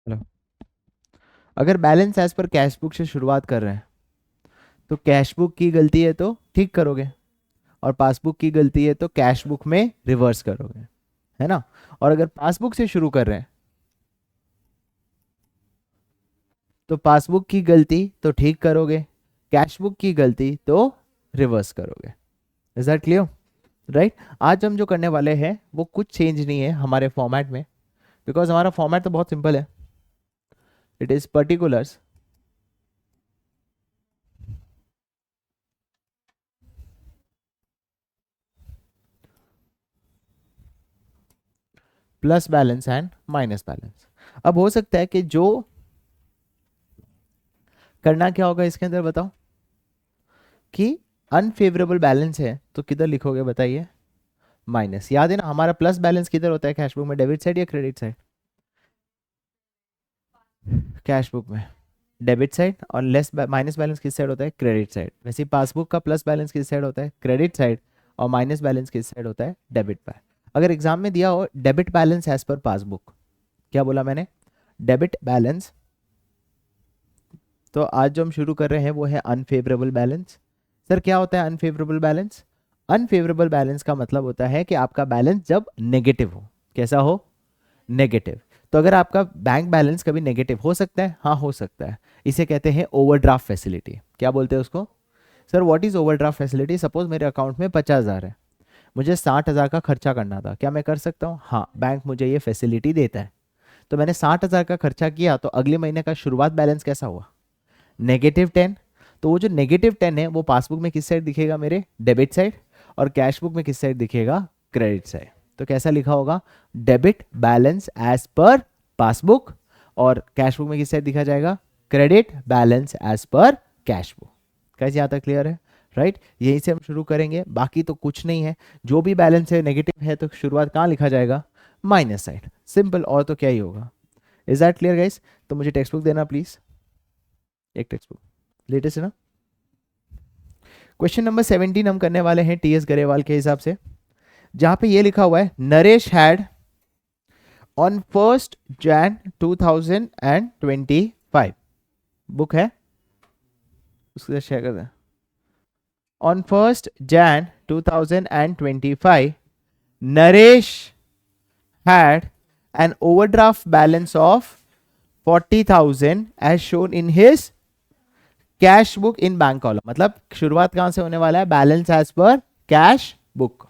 Hello. अगर balance as per cash book से शुरुआत कर रहे हैं तो कैश बुक की गलती है तो ठीक करोगे, और पासबुक की गलती है तो कैश बुक में रिवर्स करोगे, है ना। और अगर पासबुक से शुरू कर रहे हैं तो पासबुक की गलती तो ठीक करोगे, कैश बुक की गलती तो रिवर्स करोगे। Is that clear? राइट। आज हम जो करने वाले हैं वो कुछ चेंज नहीं है हमारे फॉर्मेट में, बिकॉज हमारा फॉर्मेट तो बहुत सिंपल है। It is particulars plus balance and minus balance. अब हो सकता है कि जो करना क्या होगा इसके अंदर बताओ, कि अनफेवरेबल बैलेंस है तो किधर लिखोगे बताइए? माइनस। याद है ना, हमारा प्लस बैलेंस किधर होता है कैश बुक में, डेबिट साइड या क्रेडिट साइड? कैश बुक में डेबिट साइड, और लेस माइनस बैलेंस किस साइड होता है? Credit side. वैसे पासबुक का प्लस बैलेंस किस साइड होता है? Credit side. और माइनस बैलेंस किस साइड होता है? डेबिट पर। अगर एग्जाम में दिया हो debit balance as per passbook, क्या बोला मैंने? Debit balance. तो आज जो हम शुरू कर रहे हैं वो है अनफेवरेबल बैलेंस। सर क्या होता है अनफेवरेबल बैलेंस? अनफेवरेबल बैलेंस का मतलब होता है कि आपका बैलेंस जब नेगेटिव हो। कैसा हो? नेगेटिव। तो अगर आपका बैंक बैलेंस कभी नेगेटिव हो सकता है, हाँ हो सकता है। इसे कहते हैं ओवरड्राफ्ट फैसिलिटी। क्या बोलते हैं उसको? Sir what is overdraft facility? Suppose मेरे अकाउंट में 50,000 है, मुझे 60,000 का खर्चा करना था, क्या मैं कर सकता हूँ? हाँ, बैंक मुझे ये फैसिलिटी देता है। तो मैंने 60,000 का खर्चा किया, तो अगले महीने का शुरुआत बैलेंस कैसा हुआ? -10। तो वो जो -10 है वो पासबुक में किस साइड दिखेगा? मेरे डेबिट साइड। और कैश बुक में किस साइड दिखेगा? Credit side. तो कैसा लिखा होगा? Debit balance as per passbook. और कैश बुक में किस साइड दिखा जाएगा? Credit balance as per cash book. कैसे यहाँ तक क्लियर है? राइट। यहीं से हम शुरू करेंगे, बाकी तो कुछ नहीं है। जो भी बैलेंस है नेगेटिव है तो शुरुआत कहाँ लिखा जाएगा? Minus side. सिंपल, और तो क्या ही होगा। Is that clear guys? तो मुझे टेक्स्ट बुक देना प्लीज, एक टेक्स्ट बुक लेटेस्ट है ना। क्वेश्चन नंबर 17 हम करने वाले हैं टीएस गरेवाल के हिसाब से, जहां पे ये लिखा हुआ है Naresh had on 1 Jan 2025। Book है उसके साथ शेयर कर दें। On 1 Jan 2025 Naresh had an overdraft balance of 40,000 as shown in his cash book in bank column. मतलब शुरुआत कहां से होने वाला है? Balance as per cash book.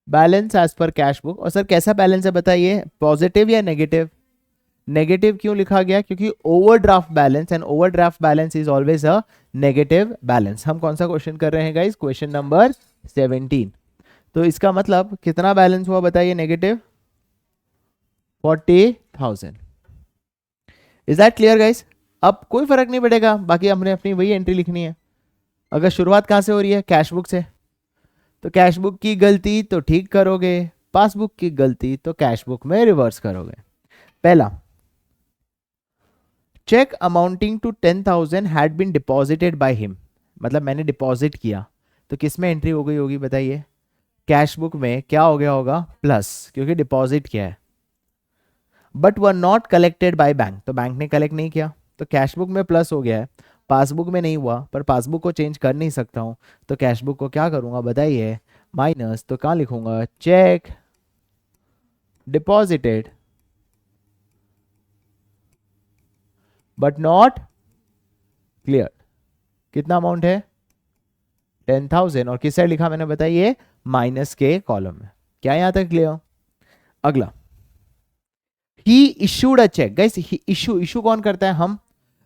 Balance as per cash book. और सर कैसा बैलेंस है बताइए, पॉजिटिव या नेगेटिव? नेगेटिव क्यों लिखा गया? क्योंकि overdraft balance, and overdraft balance is always a negative balance. हम कौन सा क्वेश्चन कर रहे हैं गाइस? Question number 17। तो इसका मतलब कितना बैलेंस हुआ बताइए? Negative 40,000। Is that clear guys? अब कोई फर्क नहीं पड़ेगा, बाकी हमने अपनी वही एंट्री लिखनी है। अगर शुरुआत कहां से हो रही है? कैश बुक से। तो कैश बुक की गलती तो ठीक करोगे, पासबुक की गलती तो कैश बुक में रिवर्स करोगे। पहला, cheque amounting to 10,000 had been deposited by him. मतलब मैंने डिपॉजिट किया, तो किस में एंट्री हो गई होगी बताइए? कैश बुक में। क्या हो गया होगा? प्लस, क्योंकि डिपॉजिट किया है। But were not collected by bank, तो बैंक ने कलेक्ट नहीं किया, तो कैश बुक में प्लस हो गया है। पासबुक में नहीं हुआ, पर पासबुक को चेंज कर नहीं सकता हूं, तो कैश बुक को क्या करूंगा बताइए? माइनस। तो कहां लिखूंगा? Check deposited but not clear. कितना अमाउंट है? 10,000। और किस साइड लिखा मैंने बताइए? माइनस के कॉलम में। क्या यहां तक क्लियर? अगला, he issued a cheque. Guys issue, issue कौन करता है? हम।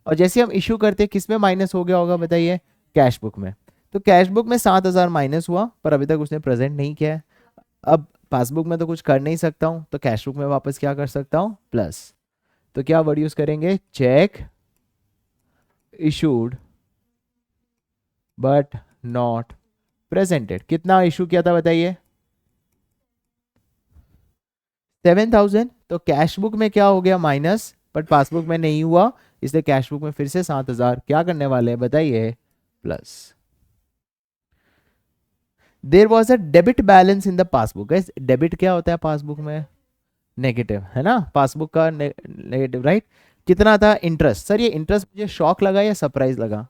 और जैसे हम इशू करते हैं किस में माइनस हो गया होगा बताइए? कैश बुक में। तो कैश बुक में 7,000 माइनस हुआ, पर अभी तक उसने प्रेजेंट नहीं किया है। अब पासबुक में तो कुछ कर नहीं सकता हूं, तो कैश बुक में वापस क्या कर सकता हूं? प्लस। तो क्या वर्ड यूज करेंगे? Check issued but not presented. कितना इशू किया था बताइए? 7,000। तो कैश बुक में क्या हो गया? माइनस, बट पासबुक में नहीं हुआ, इसलिए कैश बुक में फिर से 7,000 क्या करने वाले हैं बताइए? Plus. There was a debit balance in the passbook. Debit क्या होता है पासबुक में? नेगेटिव है ना, पासबुक का नेगेटिव, राइट। कितना था इंटरेस्ट? सर ये इंटरेस्ट मुझे शॉक लगा या सरप्राइज लगा?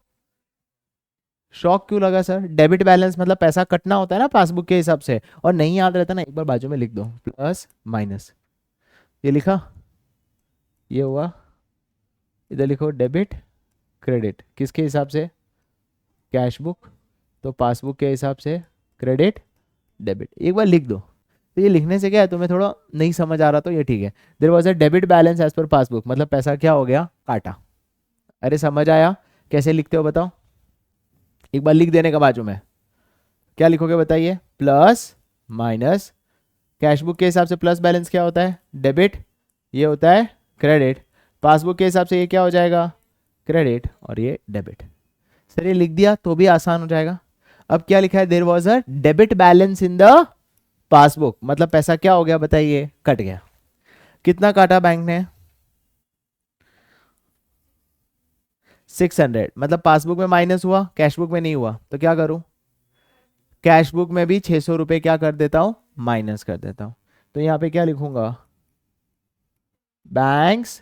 शॉक क्यों लगा सर? डेबिट बैलेंस मतलब पैसा कटना होता है ना पासबुक के हिसाब से, और नहीं याद रहता ना, एक बार बाजू में लिख दो, प्लस माइनस, ये लिखा, ये हुआ, इधर लिखो डेबिट क्रेडिट, किसके हिसाब से? कैश बुक, तो पासबुक के हिसाब से क्रेडिट डेबिट, एक बार लिख दो। तो ये लिखने से क्या है, तुम्हें थोड़ा नहीं समझ आ रहा तो ये ठीक है। There was a debit balance as per passbook, मतलब पैसा क्या हो गया, काटा। अरे समझ आया? कैसे लिखते हो बताओ, एक बार लिख देने का बाजू में, क्या लिखोगे बताइए? प्लस माइनस, कैश बुक के हिसाब से प्लस बैलेंस क्या होता है, डेबिट, ये होता है क्रेडिट, पासबुक के हिसाब से ये क्या हो जाएगा, क्रेडिट, और ये डेबिट। सर ये लिख दिया तो भी आसान हो जाएगा। अब क्या लिखा है, there was a debit balance in the passbook, मतलब पैसा क्या हो गया बताइए, कट गया। कितना काटा बैंक ने? 600, मतलब पासबुक में माइनस हुआ, कैश बुक में नहीं हुआ, तो क्या करूं, कैश बुक में भी 600 रुपए क्या कर देता हूं, माइनस कर देता हूं। तो यहां पे क्या लिखूंगा, बैंक्स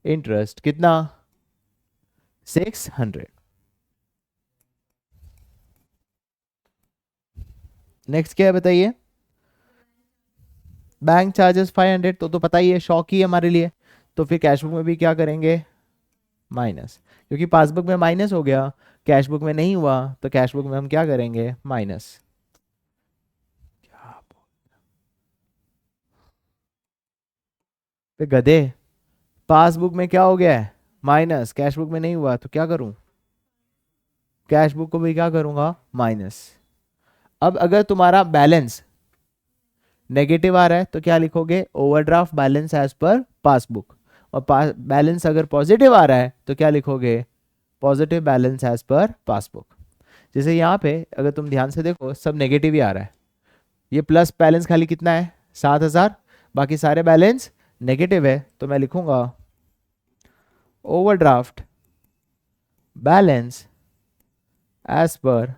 इंटरेस्ट कितना, 600। नेक्स्ट क्या है बताइए, बैंक चार्जेस 500, तो पता ही है, शॉक ही है हमारे लिए। तो फिर कैश बुक में भी क्या करेंगे, माइनस, क्योंकि पासबुक में माइनस हो गया, कैश बुक में नहीं हुआ, तो कैश बुक में हम क्या करेंगे, माइनस। तो गधे, पासबुक में क्या हो गया है, माइनस, कैश बुक में नहीं हुआ, तो क्या करूं, कैश बुक को भी क्या करूंगा, माइनस। अब अगर तुम्हारा बैलेंस नेगेटिव आ रहा है तो क्या लिखोगे, overdraft balance as per passbook, और बैलेंस अगर पॉजिटिव आ रहा है तो क्या लिखोगे, positive balance as per passbook. जैसे यहाँ पे अगर तुम ध्यान से देखो सब नेगेटिव ही आ रहा है, ये प्लस बैलेंस खाली कितना है, 7,000, बाकी सारे बैलेंस नेगेटिव है, तो मैं लिखूंगा overdraft balance as per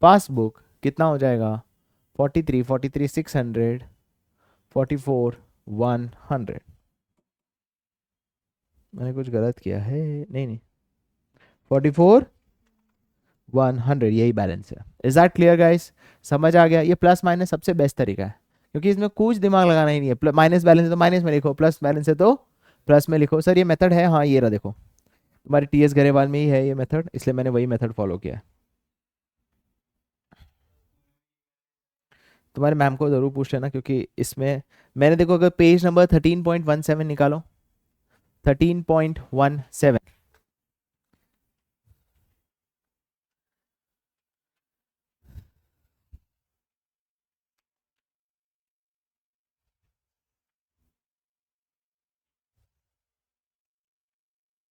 passbook कितना हो जाएगा, 43, 43 600, 44 100। मैंने कुछ गलत किया है, नहीं नहीं, 44 100 यही बैलेंस है। Is that clear guys? समझ आ गया? ये प्लस माइनस सबसे बेस्ट तरीका है, क्योंकि इसमें कुछ दिमाग लगाना ही नहीं है, माइनस बैलेंस है तो माइनस में लिखो, प्लस बैलेंस है तो प्लस में लिखो। सर ये मेथड है, हाँ ये रहा देखो, तुम्हारे टीएस गरेवाल में ही है ये मेथड, इसलिए मैंने वही मेथड फॉलो किया है। तुम्हारे मैम को जरूर पूछ लेना, क्योंकि इसमें मैंने देखो, अगर पेज नंबर 13.17 निकालो, 13.17,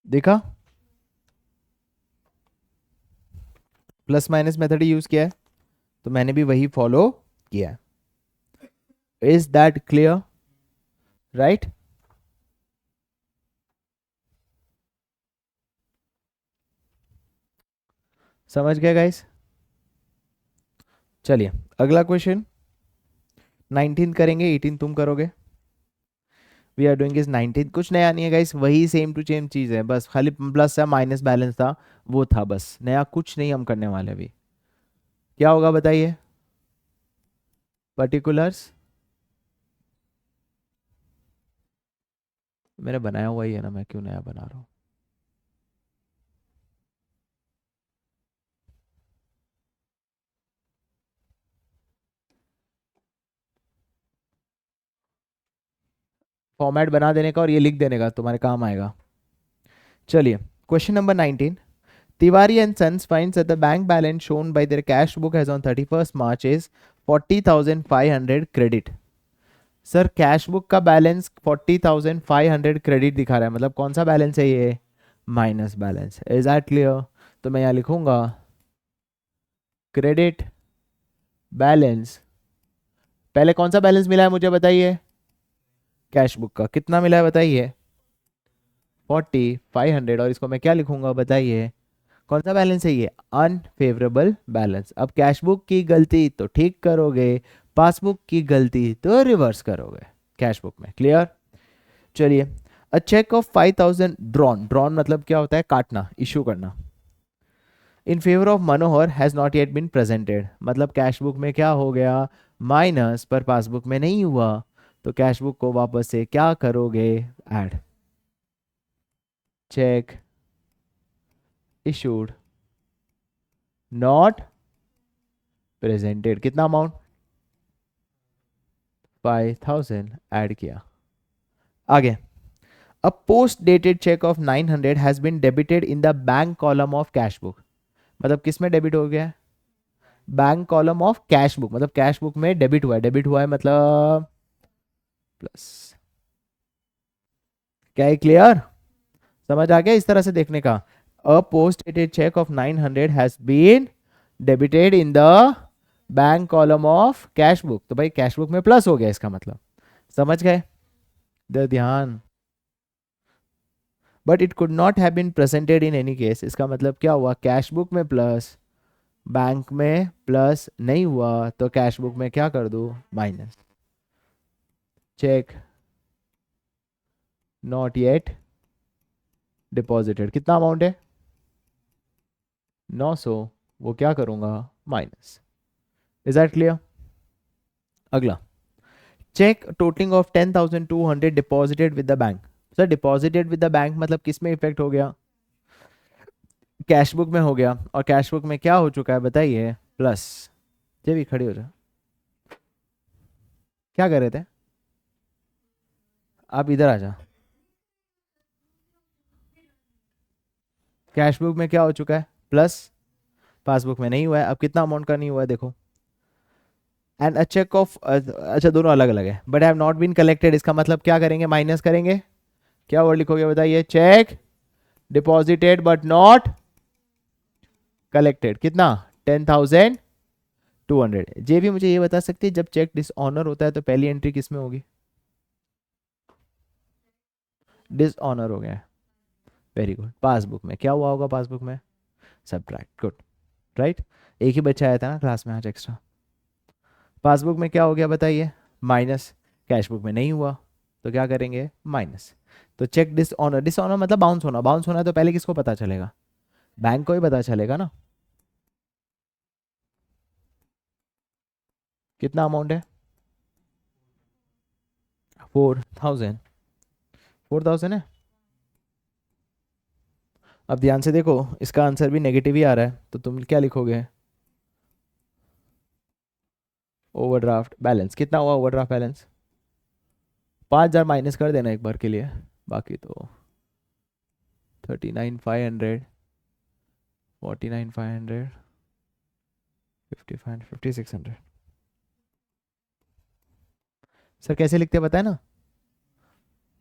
देखा, प्लस माइनस मेथड ही यूज किया है, तो मैंने भी वही फॉलो किया है। Is that clear? राइट। समझ गया गाइस? चलिए अगला क्वेश्चन, 19 करेंगे, 18 तुम करोगे। वी आर डूइंग इज 19, कुछ नया नहीं है गाइस, वही सेम टू सेम चीज है, बस खाली प्लस या माइनस बैलेंस था, वो था, बस नया कुछ नहीं हम करने वाले अभी। क्या होगा बताइए, पर्टिकुलर्स, मैंने बनाया हुआ ही है ना, मैं क्यों नया बना रहा हूँ। फॉर्मेट बना देने का और ये लिख देने का तुम्हारे काम आएगा। चलिए question number 19, Tiwari and Sons finds that the bank balance shown by their cash book as on 31st March is 40,500 credit। Sir cash book का बैलेंस 40,500 क्रेडिट दिखा रहा है, मतलब कौन सा बैलेंस है ये, minus balance. Is that clear? तो मैं यहाँ लिखूंगा क्रेडिट बैलेंस, पहले कौन सा बैलेंस मिला है मुझे बताइए, कैश बुक का, कितना मिला है बताइए, 40,500, और इसको मैं क्या लिखूंगा बताइए, कौन सा बैलेंस है ये, अनफेवरेबल बैलेंस। अब कैश बुक की गलती तो ठीक करोगे, पासबुक की गलती तो रिवर्स करोगे। कैश बुक में। क्लियर? चलिए, a cheque of 5,000 drawn, drawn मतलब क्या होता है? काटना, इशू करना। In favour of Manohar has not yet been presented, मतलब कैश बुक में क्या हो गया? माइनस, पर पासबुक में नहीं हुआ, तो कैश बुक को वापस से क्या करोगे? Add. Cheque issued not presented, कितना अमाउंट? 5,000 ऐड किया। आगे, a post dated cheque of 900 has been debited in the bank column of cash book, मतलब किस में डेबिट हो गया है? Bank column of cash book, मतलब कैश बुक में डेबिट हुआ है, डेबिट हुआ है मतलब प्लस। क्या है? क्लियर? समझ आ गया इस तरह से देखने का? A post dated cheque of 900 has been debited in the bank column of cash book, तो भाई कैश बुक में प्लस हो गया इसका मतलब। समझ गए? दे ध्यान। But it could not have been presented in any case, इसका मतलब क्या हुआ? कैश बुक में प्लस, बैंक में प्लस नहीं हुआ, तो कैश बुक में क्या कर दूं? Minus. Cheque not yet deposited, कितना अमाउंट है? 900, वो क्या करूंगा? माइनस। Is that clear? अगला, cheque totalling of 10,200 deposited with the bank. Sir deposited with the bank मतलब किस में इफेक्ट हो गया? कैश बुक में हो गया, और कैश बुक में क्या हो चुका है बताइए? प्लस। ये भी खड़ी हो जाए, क्या कर रहे थे आप? इधर आ जा। कैश बुक में क्या हो चुका है? प्लस, पासबुक में नहीं हुआ है। अब कितना अमाउंट का नहीं हुआ है देखो? एंड अ चेक ऑफ, अच्छा दोनों अलग अलग है, but have not been collected, इसका मतलब क्या करेंगे? माइनस करेंगे। क्या वर्ड लिखोगे बताइए? Check deposited but not collected, कितना? 10,200। जे भी मुझे ये बता सकती है जब चेक डिसऑनर होता है तो पहली एंट्री किस में होगी? डिसऑनर हो गया है, वेरी गुड। पासबुक में क्या हुआ होगा? पासबुक में सब्ट्रैक्ट, गुड, राइट। एक ही बच्चा आया था ना क्लास में आज एक्स्ट्रा। पासबुक में क्या हो गया बताइए? माइनस। कैश बुक में नहीं हुआ, तो क्या करेंगे? माइनस। तो चेक डिसऑनर, डिसऑनर मतलब बाउंस होना, बाउंस होना है तो पहले किसको पता चलेगा? बैंक को ही पता चलेगा ना। कितना अमाउंट है? 4,000, 4,000 है। अब ध्यान से देखो, इसका आंसर भी नेगेटिव ही आ रहा है, तो तुम क्या लिखोगे? ओवरड्राफ्ट बैलेंस, कितना हुआ ओवरड्राफ्ट बैलेंस? 5,000 माइनस कर देना एक बार के लिए, बाकी तो 39,500, 49,500, 55, 5,600। सर कैसे लिखते हैं बताए ना?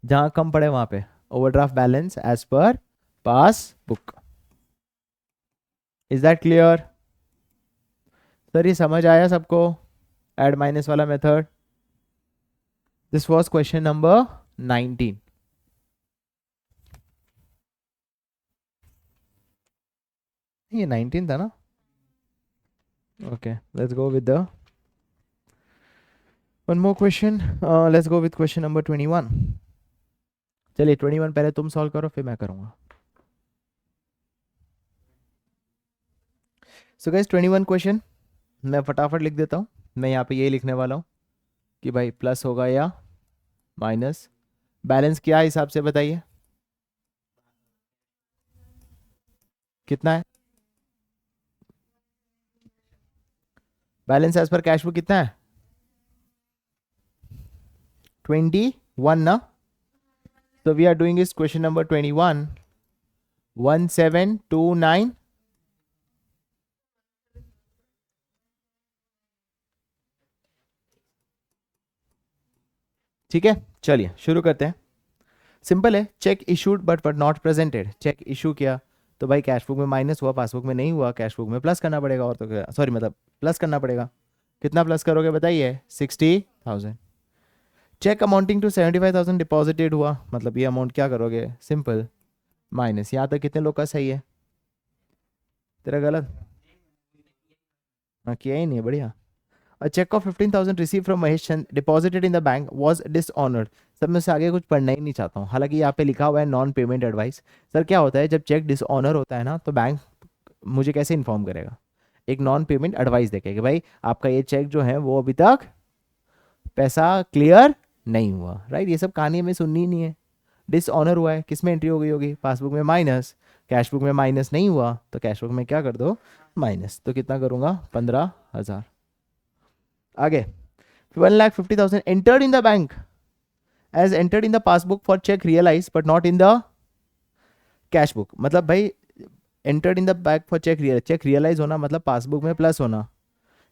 जहां कम पड़े वहां पे overdraft balance as per pass book. Is that clear? Sir ये समझ आया सबको? एड माइनस वाला method. This was question number 19। ये 19 था ना? Okay, let's go with the one more question. Let's go with question number 21। चलिए 21 पहले तुम सॉल्व करो, फिर मैं करूंगा। सो गाइस 21 क्वेश्चन मैं फटाफट लिख देता हूँ। मैं यहाँ पे यही लिखने वाला हूँ कि भाई प्लस होगा या माइनस। बैलेंस क्या हिसाब से बताइए? कितना है balance as per cash book? कितना है? 21 ना? तो वी आर डूइंग इस क्वेश्चन नंबर 21, 1729। ठीक है, चलिए शुरू करते हैं। सिंपल है, cheque issued but not presented. Cheque issue किया तो भाई कैश बुक में माइनस हुआ, पासबुक में नहीं हुआ, कैश बुक में प्लस करना पड़ेगा, और तो क्या, सॉरी मतलब प्लस करना पड़ेगा। कितना प्लस करोगे बताइए? 60,000। चेक अमाउंटिंग टू 75,000 डिपॉजिटेड हुआ, मतलब ये अमाउंट क्या करोगे? Simple minus. यहाँ तक कितने लोग का सही है? तेरा गलत? हाँ किया ही नहीं है, बढ़िया। A cheque of 15,000 receive from Mahesh Chand deposited in the bank was dishonoured. सब में से आगे कुछ पढ़ना ही नहीं चाहता हूँ, हालांकि यहाँ पे लिखा हुआ है नॉन पेमेंट एडवाइस। सर क्या होता है, जब चेक डिसऑनर होता है ना, तो बैंक मुझे कैसे इन्फॉर्म करेगा, एक नॉन पेमेंट एडवाइस देके कि भाई आपका ये चेक जो है वो अभी तक पैसा क्लियर नहीं हुआ, राइट। ये सब कहानी हमें सुननी ही नहीं है। डिसऑनर हुआ है, किस में एंट्री हो गई होगी, पासबुक में माइनस, कैश बुक में माइनस नहीं हुआ तो कैश बुक में क्या कर दो, माइनस। तो कितना करूंगा, 15,000। आगे 1,50,000 entered in the bank as entered in the passbook for cheque realise but not in the cash book. मतलब भाई entered in the bank for cheque realise होना मतलब पासबुक में प्लस होना,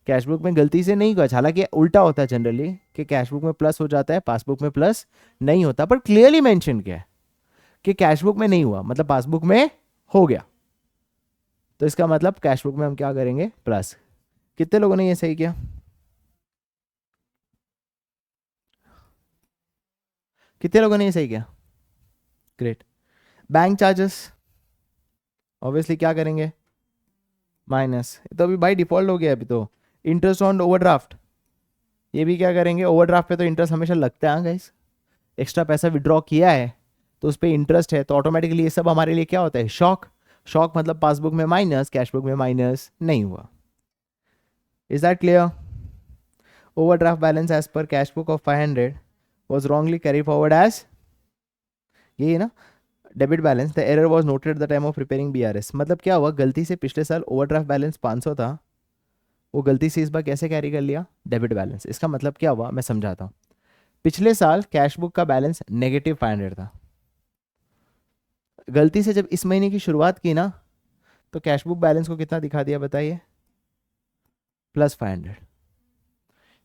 कैश बुक में गलती से नहीं हुआ। हालांकि उल्टा होता है जनरली कि कैश बुक में प्लस हो जाता है, पासबुक में प्लस नहीं होता, पर क्लियरली मेंशन किया है कि कैश बुक में नहीं हुआ, मतलब पासबुक में हो गया। तो इसका मतलब कैश बुक में हम क्या करेंगे, प्लस। कितने लोगों ने ये सही किया, कितने लोगों ने ये सही किया, ग्रेट। बैंक चार्जेस ऑब्वियसली क्या करेंगे, माइनस, तो अभी बाई डिफॉल्ट हो गया अभी तो। इंटरेस्ट ऑन ओवरड्राफ्ट, ये भी क्या करेंगे, ओवरड्राफ्ट पे तो इंटरेस्ट हमेशा लगता है गाइस। एक्स्ट्रा पैसा विड्रॉ किया है तो उस पर इंटरेस्ट है, तो ऑटोमेटिकली ये सब हमारे लिए क्या होता है, शॉक। शॉक मतलब पासबुक में माइनस, कैश बुक में माइनस नहीं हुआ। Is that clear. Overdraft balance as per cash book of 500 was wrongly carried forward as, यही ना, debit balance. The error was noted the time of preparing BRS. मतलब क्या हुआ, गलती से पिछले साल ओवरड्राफ्ट बैलेंस 500 था, वो गलती से इस बार कैसे कैरी कर लिया, डेबिट बैलेंस। इसका मतलब क्या हुआ, मैं समझाता हूँ। पिछले साल कैश बुक का बैलेंस -500 था, गलती से जब इस महीने की शुरुआत की ना, तो कैश बुक बैलेंस को कितना दिखा दिया बताइए, +500।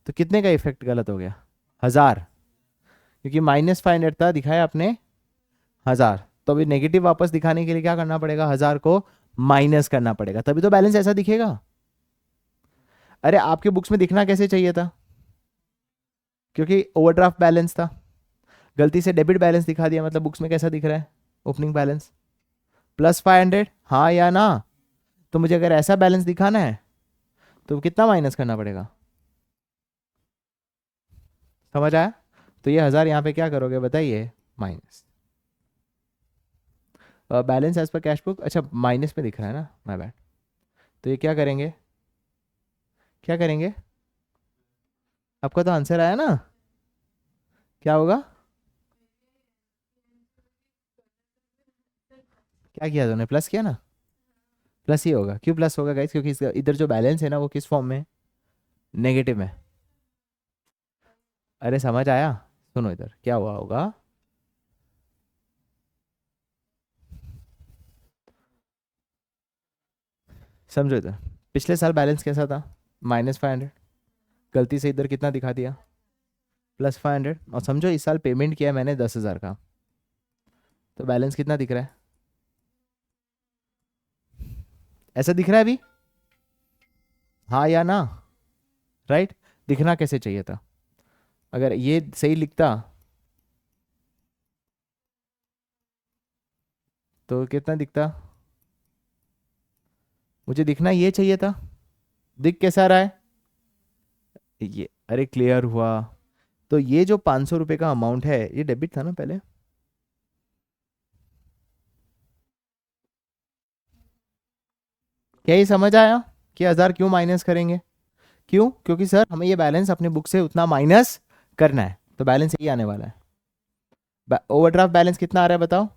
तो कितने का इफेक्ट गलत हो गया, 1000, क्योंकि -500 था, दिखाया आपने 1000। तो अभी नेगेटिव वापस दिखाने के लिए क्या करना पड़ेगा, 1000 को माइनस करना पड़ेगा, तभी तो बैलेंस ऐसा दिखेगा। अरे आपके बुक्स में दिखना कैसे चाहिए था, क्योंकि ओवरड्राफ्ट बैलेंस था, गलती से डेबिट बैलेंस दिखा दिया, मतलब बुक्स में कैसा दिख रहा है, ओपनिंग बैलेंस +500, हाँ या ना। तो मुझे अगर ऐसा बैलेंस दिखाना है तो कितना माइनस करना पड़ेगा, समझ आया। तो ये 1000 यहाँ पे क्या करोगे बताइए, minus. Balance as per cash book, अच्छा माइनस में दिख रहा है ना, माय बैड। तो ये क्या करेंगे, क्या करेंगे, आपका तो आंसर आया ना, क्या होगा, क्या किया तुमने, प्लस किया ना, प्लस ही होगा। क्यों प्लस होगा गाइस, क्योंकि इधर जो बैलेंस है ना वो किस फॉर्म में, नेगेटिव में। अरे समझ आया, सुनो इधर क्या हुआ होगा, समझो इधर। पिछले साल बैलेंस कैसा था, -500, गलती से इधर कितना दिखा दिया, +500। और समझो इस साल पेमेंट किया मैंने 10,000 का, तो बैलेंस कितना दिख रहा है, ऐसा दिख रहा है अभी, हाँ या ना, राइट। दिखना कैसे चाहिए था, अगर ये सही लिखता तो कितना दिखता, मुझे दिखना ये चाहिए था, दिख कैसा रहा है ये, अरे क्लियर हुआ। तो ये जो 500 रुपये का अमाउंट है ये डेबिट था ना पहले, क्या ये समझ आया कि 1000 क्यों माइनस करेंगे, क्यों, क्योंकि सर हमें ये बैलेंस अपने बुक से उतना माइनस करना है, तो बैलेंस यही आने वाला है। ओवरड्राफ्ट बैलेंस कितना आ रहा है बताओ,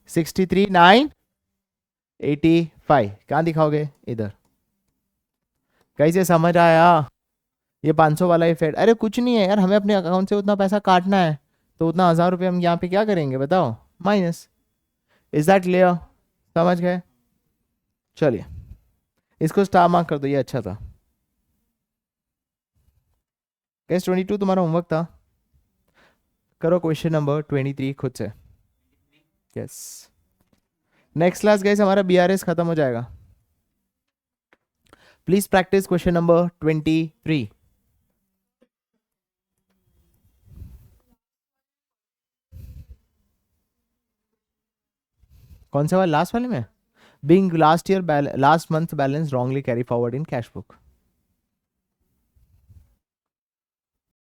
63,985, कहाँ दिखाओगे, इधर। कैसे समझ आया, ये 500 वाला इफेक्ट, अरे कुछ नहीं है यार, हमें अपने अकाउंट से उतना पैसा काटना है, तो उतना 1000 रुपये हम यहाँ पे क्या करेंगे बताओ, माइनस। इज दैट क्लियर, समझ गए। चलिए इसको स्टार मार्क कर दो, ये अच्छा था। कैसे 22 तुम्हारा होमवर्क था, करो क्वेश्चन नंबर 23 खुद से। यस, नेक्स्ट क्लास गैस हमारा बीआरएस खत्म हो जाएगा। Please practice question number 23। कौन सा वाला, लास्ट वाले में, being last month balance wrongly carry forward in cash book.